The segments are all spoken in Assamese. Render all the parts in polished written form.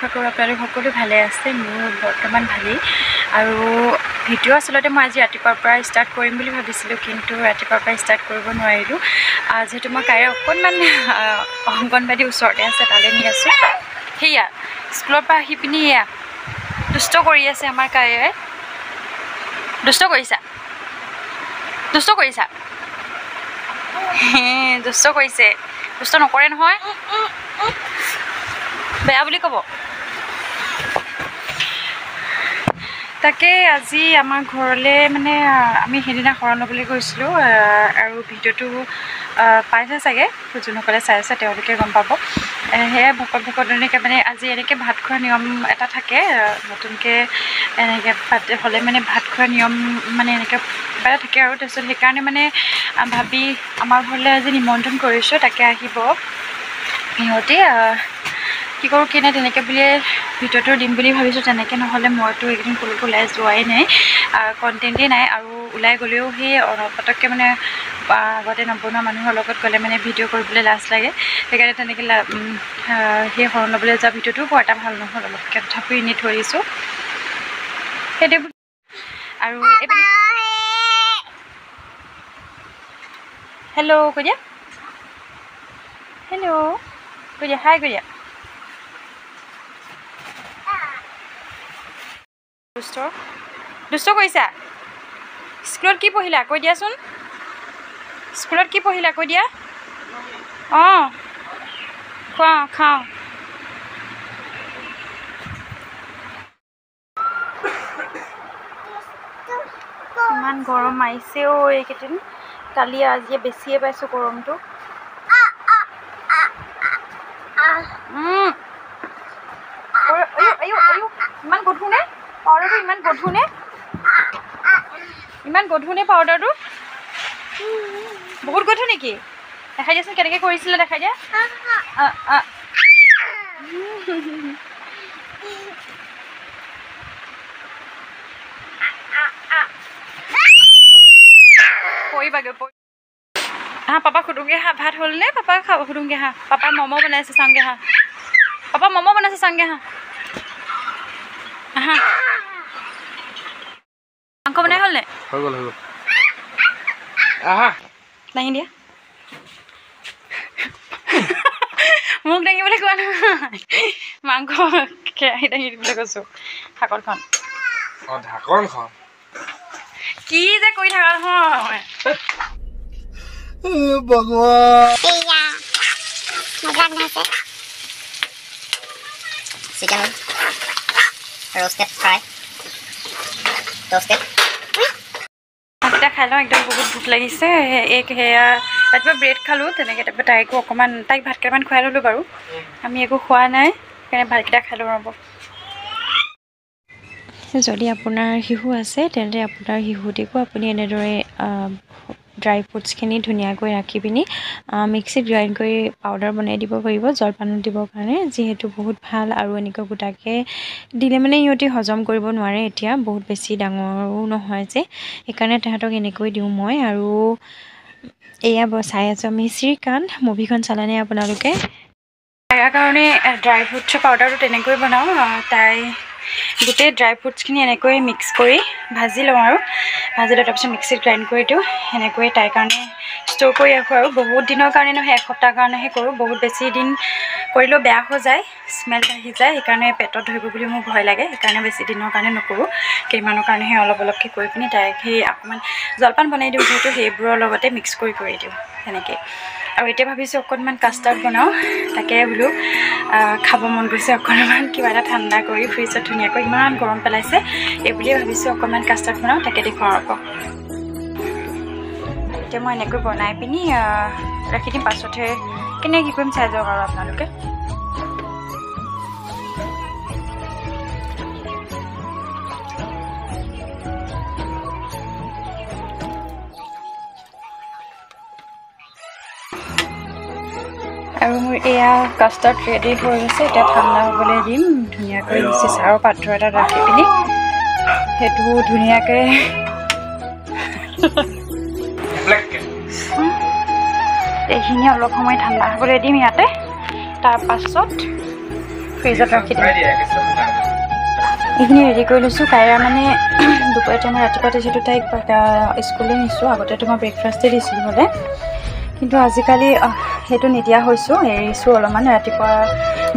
আশা কৰোঁ আপোনালোক সকলো ভালে আছে মোৰ বৰ্তমান ভালেই আৰু ভিডিঅ' আচলতে মই আজি ৰাতিপুৱাৰ পৰা ষ্টাৰ্ট কৰিম বুলি ভাবিছিলোঁ কিন্তু ৰাতিপুৱাৰ পৰা ষ্টাৰ্ট কৰিব নোৱাৰিলোঁ যিহেতু মই কাইলৈ অকণমান অংগনবাদী ওচৰতে আছে তালৈ নি আছোঁ সেয়া স্কুলৰ পৰা আহি পিনি এয়া দুষ্ট কৰি আছে আমাৰ কাইলৈ দুষ্ট কৰিছা দুষ্ট কৰিছে দুষ্ট নকৰে নহয় বেয়া বুলি ক'ব তাকে আজি আমাৰ ঘৰলৈ মানে আমি সেইদিনা শৰণ ল'বলৈ গৈছিলোঁ আৰু ভিডিঅ'টো পাইছে চাগে যোনসকলে চাই আছে তেওঁলোকে গম পাব সেয়া ভকতজনীকে মানে আজি এনেকৈ ভাত খোৱাৰ নিয়ম এটা থাকে নতুনকৈ এনেকৈ হ'লে মানে ভাত খোৱাৰ নিয়ম মানে এনেকৈ কিবা এটা থাকে আৰু তাৰপিছত সেইকাৰণে মানে ভাবি আমাৰ ঘৰলৈ আজি নিমন্ত্ৰণ কৰিছোঁ তাকে আহিব সিহঁতে কি কৰোঁ কি নাই তেনেকৈ বুলিয়ে ভিডিঅ'টো দিম বুলি ভাবিছোঁ তেনেকৈ নহ'লে মইতো এইকেইদিন ক'লৈকো ওলাই যোৱাই নাই কণ্টেণ্টেই নাই আৰু ওলাই গ'লেও সেই পটককৈ মানে আগতে নবনোৱা মানুহৰ লগত গ'লে মানে ভিডিঅ' কৰিবলৈ লাজ লাগে সেইকাৰণে তেনেকৈ সেই শৰণ ল'বলৈ যোৱা ভিডিঅ'টো বৰ এটা ভাল নহ'ল অলপকৈ তথাপিও এনেই থৈ দিছোঁ সেইটোৱে আৰু এইপিনে হেল্ল' কৈ দিয়া হেল্ল' কৈ দিয়া হাই কৈ দিয়া দুষ্ট কৰিছা স্কুলত কি পঢ়িলা কৈ দিয়াচোন স্কুলত কি পঢ়িলা কৈ দিয়া অঁ খোৱা খাওঁ ইমান গৰম মাৰিছে অ' এইকেইদিন কালি আজিয়ে বেছিয়ে পাইছোঁ গৰমটো ইমান গধুৰনে পাউডাৰটো ইমান গধুৰনে পাউডাৰটো বহুত গধুৰ নেকি দেখাই দিয়াচোন কেনেকৈ কৰিছিলে দেখাই দিয়া পৰিবাগৈ হা পাপা সুধোংগে হা ভাত হ'লনে পাপা খাব সুধোংগে হা পাপা ম'ম' বনাইছে চাওঁগে হা পাপা ম'ম' বনাইছে চাওঁগে হা হা মাংস বনাই হ'লনে হৈ গ'ল দাঙি দিয়া মোক দাঙিবলৈ কোৱা নহয় মাংস কেৰাহী দাঙি দিবলৈ কৈছোঁ ঢাকনখন কি যে কৰি থাকা নহয় চিকেন roasted fry roasted ভাতকেইটা খাই লওঁ একদম বহুত ভোক লাগিছে সেয়া ৰাতিপুৱা ব্ৰেড খালোঁ তেনেকৈ তাৰপৰা তাইকো অকণমান তাইক ভাত কেইটামান খুৱাই ল'লোঁ বাৰু আমি একো খোৱা নাই সেইকাৰণে ভাতকেইটা খাই লওঁ ৰ'ব যদি আপোনাৰ শিশু আছে তেন্তে আপোনাৰ শিশুটিকো আপুনি এনেদৰে ড্ৰাই ফ্ৰুটছখিনি ধুনীয়াকৈ ৰাখি পিনি মিক্সিত গ্ৰাইণ্ড কৰি পাউডাৰ বনাই দিব পাৰিব জলপানত দিবৰ কাৰণে যিহেতু বহুত ভাল আৰু এনেকৈ গোটাকৈ দিলে মানে সিহঁতি হজম কৰিব নোৱাৰে এতিয়া বহুত বেছি ডাঙৰো নহয় যে সেইকাৰণে তাহাঁতক এনেকৈ দিওঁ মই আৰু এয়া চাই আছোঁ আমি শ্ৰীকান্ত মুভিখন চালেনে আপোনালোকে তাৰ কাৰণে ড্ৰাই ফ্ৰুটছৰ পাউডাৰটো তেনেকৈ বনাওঁ তাই গোটেই ড্ৰাই ফ্ৰুটছখিনি এনেকৈ মিক্স কৰি ভাজি লওঁ আৰু ভাজি লৈ তাৰপিছত মিক্সিত গ্ৰাইণ্ড কৰি দিওঁ সেনেকৈ তাইৰ কাৰণে ষ্ট'ৰ কৰি ৰাখোঁ আৰু বহুত দিনৰ কাৰণে নহয় এসপ্তাহৰ কাৰণেহে কৰোঁ বহুত বেছি দিন কৰিলেও বেয়া হৈ যায় স্মেল আহি যায় সেইকাৰণে পেটত ধৰিব বুলি মোৰ ভয় লাগে সেইকাৰণে বেছি দিনৰ কাৰণে নকৰোঁ কেইমানৰ কাৰণেহে অলপকৈ কৰি পিনি তাইক সেই অকণমান জলপান বনাই দিওঁ যিহেতু সেইবোৰৰ লগতে মিক্স কৰি দিওঁ তেনেকৈ আৰু এতিয়া ভাবিছোঁ অকণমান কাষ্টাৰ্ড বনাওঁ তাকে বোলো খাব মন গৈছে অকণমান কিবা এটা ঠাণ্ডা কৰি ফ্ৰিজত ধুনীয়াকৈ ইমান গৰম পেলাইছে এই বুলিয়ে ভাবিছোঁ অকণমান কাষ্টাৰ্ড বনাওঁ তাকে দেখুৱাওঁ আকৌ এতিয়া মই এনেকৈ বনাই পিনি ৰাখি দিম পাছতহে কেনেকৈ কি কৰিম চাই যাওক আৰু আপোনালোকে আৰু মোৰ এয়া কাষ্টাৰ্ড ৰেডি হৈ গৈছে এতিয়া ঠাণ্ডা হ'বলৈ দিম ধুনীয়াকৈ চিচাৰৰ পাত্ৰ এটাত ৰাখি পিনি সেইটো ধুনীয়াকৈ এইখিনি অলপ সময় ঠাণ্ডা হ'বলৈ দিম ইয়াতে তাৰপাছত ফ্ৰিজত ৰাখি দিম। এইখিনি ৰেডি কৰি লৈছোঁ। কাইৰা মানে দুপৰীয়া টাইমত ৰাতিপুৱা যিহেতু তাইক স্কুললৈ নিছোঁ, আগতেতো মই ব্ৰেকফাষ্টেই দিছিলোঁ হ'লে, কিন্তু আজিকালি সেইটো নিদিয়া হৈছোঁ, এৰিছোঁ অলপমান। ৰাতিপুৱা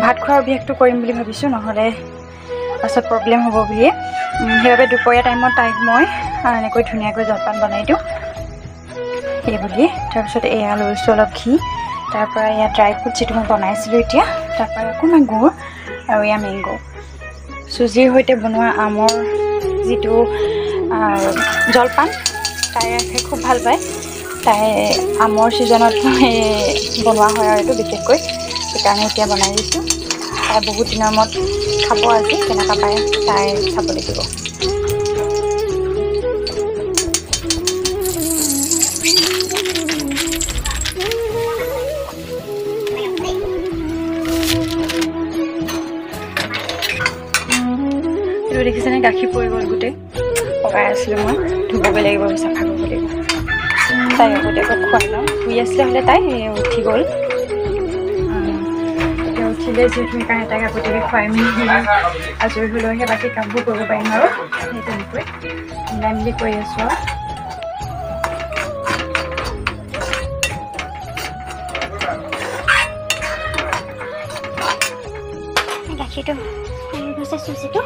ভাত খোৱাৰ অভ্যাসটো কৰিম বুলি ভাবিছোঁ, নহ'লে পাছত প্ৰব্লেম হ'ব বুলিয়ে। সেইবাবে দুপৰীয়া টাইমত তাইক মই এনেকৈ ধুনীয়াকৈ জলপান বনাই দিওঁ সেইবুলি। তাৰপিছত এয়া লৈছোঁ অলপ ঘি, তাৰপৰা এয়া ড্ৰাই ফ্ৰুট যিটো মই বনাইছিলোঁ এতিয়া, তাৰপৰা অকণমান গুড় আৰু এয়া মেংগ' চুজিৰ সৈতে বনোৱা আমৰ যিটো জলপান। তাই খাই খুব ভাল পায়। তাই আমৰ ছিজনত বনোৱা হয় আৰু এইটো বিশেষকৈ, সেইকাৰণে এতিয়া বনাই দিছোঁ। তাই বহুত দিনৰ মূৰত খাব আজি, কেনেকুৱা পায় তাই চাব লাগিব। এইটো দেখিছেনে, গাখীৰ পৰি গ'ল গোটেই, পকাই আছিলোঁ মই, ধুবগৈ লাগিব, চাফা কৰিব লাগিব। তাই আগতীয়াকৈ খুৱাই লওঁ, শুই আছিলে হ'লে তাই উঠি গ'ল। এতিয়া উঠিলে যিহেতু সেইকাৰণে তাইক আগতীয়াকৈ খুৱাই মেলি আজৰি হৈ লৈহে বাকী কামবোৰ কৰিব পাৰিম আৰু। সেই তেনেকৈ মিলাই মেলি কৰি আছোঁ আৰু। গাখীৰটো হৈছে চুজিটো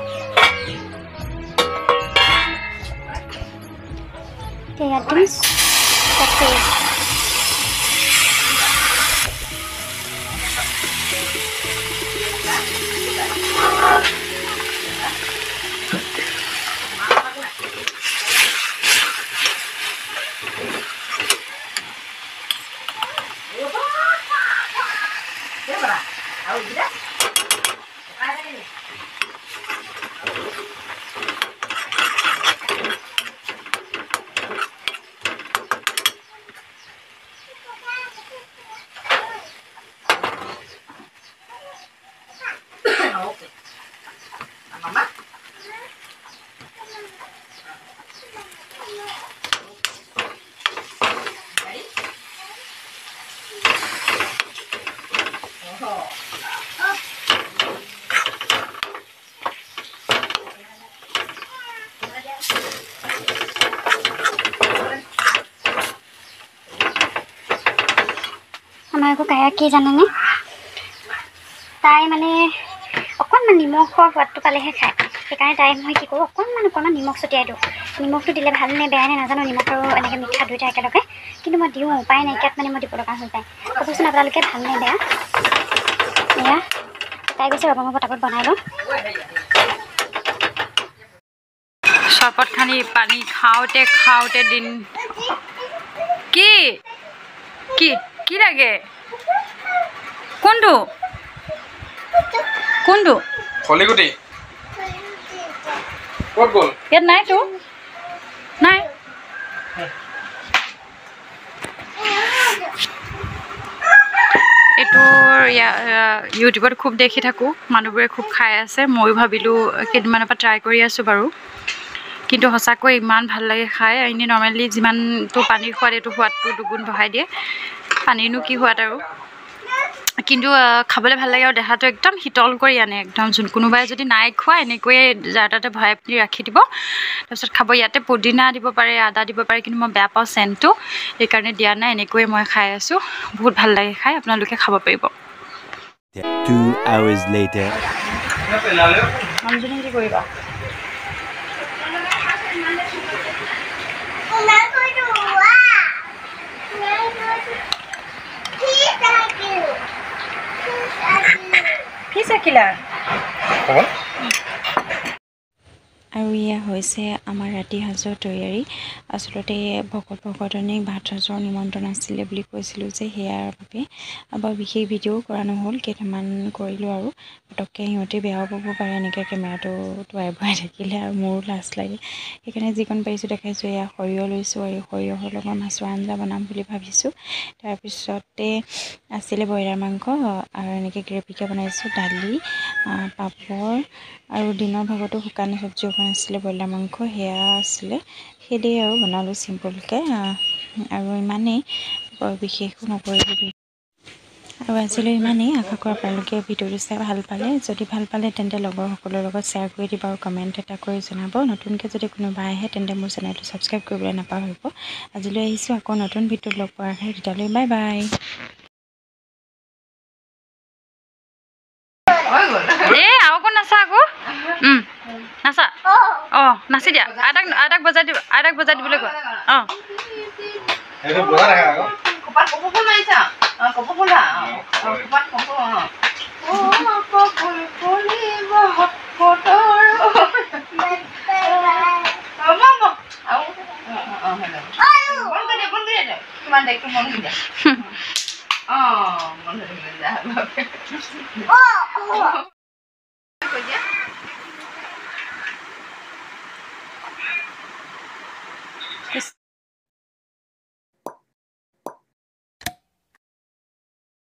ইয়াত দিম। আমাৰ আকৌ কায়া কি জানেনে, তাই মানে অকণমান নিমখৰ সোৱাদটো পালেহে খায়। সেইকাৰণে তাই মই কি কৰোঁ, অকণমান নিমখ ছটিয়াই দিওঁ। নিমখটো দিলে ভাল নে বেয়া নে নাজানো, নিমখ আৰু এনেকৈ মিঠা দুইটা একেলগে, কিন্তু মই দিওঁ, উপায় নাইকিয়াত মানে মই দিব লগা হৈ যায়। ক'বচোন আপোনালোকে ভাল নে বেয়া। এয়া তাই গৈছে, ৰ'বা মই পটাপট বনাই লওঁ। চৰবত খানি পানী খাওঁতে খাওঁতে দিন কি কি কি লাগে, কোনটো কোনটো খলিগুটি ক'ত গ'ল? ইয়াত নাইতো, নাই। এইটো ইউটিউবত খুব দেখি থাকোঁ, মানুহবোৰে খুব খাই আছে। ময়ো ভাবিলোঁ কেইদিনমানৰ পৰা ট্ৰাই কৰি আছোঁ বাৰু, কিন্তু সঁচাকৈ ইমান ভাল লাগে খাই। এনেই নৰ্মেলি যিমানটো পানীৰ সোৱাদ, এইটো সোৱাদটো দুগুণ বঢ়াই দিয়ে। পানীৰনো কি সোৱাদ আৰু, কিন্তু খাবলৈ ভাল লাগে আৰু দেহাটো একদম শীতল কৰি আনে একদম। কোনোবাই যদি নাই খোৱা, এনেকৈয়ে জাৰ তাতে ভৰাই পিনি ৰাখি দিব, তাৰপিছত খাব। ইয়াতে পুদিনা দিব পাৰে, আদা দিব পাৰে, কিন্তু মই বেয়া পাওঁ চেণ্টটো, সেইকাৰণে দিয়া নাই। এনেকৈয়ে মই খাই আছোঁ, বহুত ভাল লাগে খাই, আপোনালোকে খাব পাৰিব। 2 hours later. কি কৰিবা? আৰু এয়া হৈছে আমাৰ ৰাতি সাঁজৰ তৈয়াৰী। আচলতে ভকতনীক ভাত সাঁজৰ নিমন্ত্ৰণ আছিলে বুলি কৈছিলোঁ যে, সেয়াৰ বাবে বৰ বিশেষ ভিডিঅ' কৰা নহ'ল, কেইটামান কৰিলোঁ আৰু পটককৈ সিহঁতে বেয়াও পাব পাৰে এনেকৈ কেমেৰাটো টোৱাই ভৰাই থাকিলে, আৰু মোৰো লাজ লাগে। সেইকাৰণে যিকণ পাৰিছোঁ দেখাইছোঁ। এয়া সৰিয়হ লৈছোঁ, আৰু সৰিয়হৰ লগত মাছৰ আঞ্জা বনাম বুলি ভাবিছোঁ। তাৰপিছতে আছিলে ব্ৰইলাৰ মাংস, আৰু এনেকৈ গ্ৰেভিকৈ বনাইছোঁ, দালি, পাপৰ, আৰু দিনৰ ভাগতো শুকান চব্জি অকণ আছিলে, ব্ৰইলাৰ মাংস সেয়া আছিলে। সেইদৰেই আৰু বনালোঁ চিম্পুলকৈ, আৰু ইমানেই, বৰ বিশেষো নকৰিলোঁ। আৰু আজিলৈ ইমানেই আশা কৰোঁ আপোনালোকে ভিডিঅ'টো চাই ভাল পালে যদি ভাল পালে তেন্তে লগৰসকলৰ লগত শ্বেয়াৰ কৰি দিব আৰু কমেণ্ট এটা কৰি জনাব নতুনকৈ যদি কোনোবা আহে তেন্তে মোৰ চেনেলটো ছাবস্ক্ৰাইব কৰিবলৈ নাপাহৰিব আজিলৈ আহিছোঁ আকৌ নতুন ভিডিঅ'ত লগ পোৱাৰ আশাৰে তেতিয়ালৈ বাই বাই আৰু অকণ নাচা আকৌ নাচা অঁ নাচি দিয়া আইতাক বজাই দিবলৈ কোৱা অঁ Oh,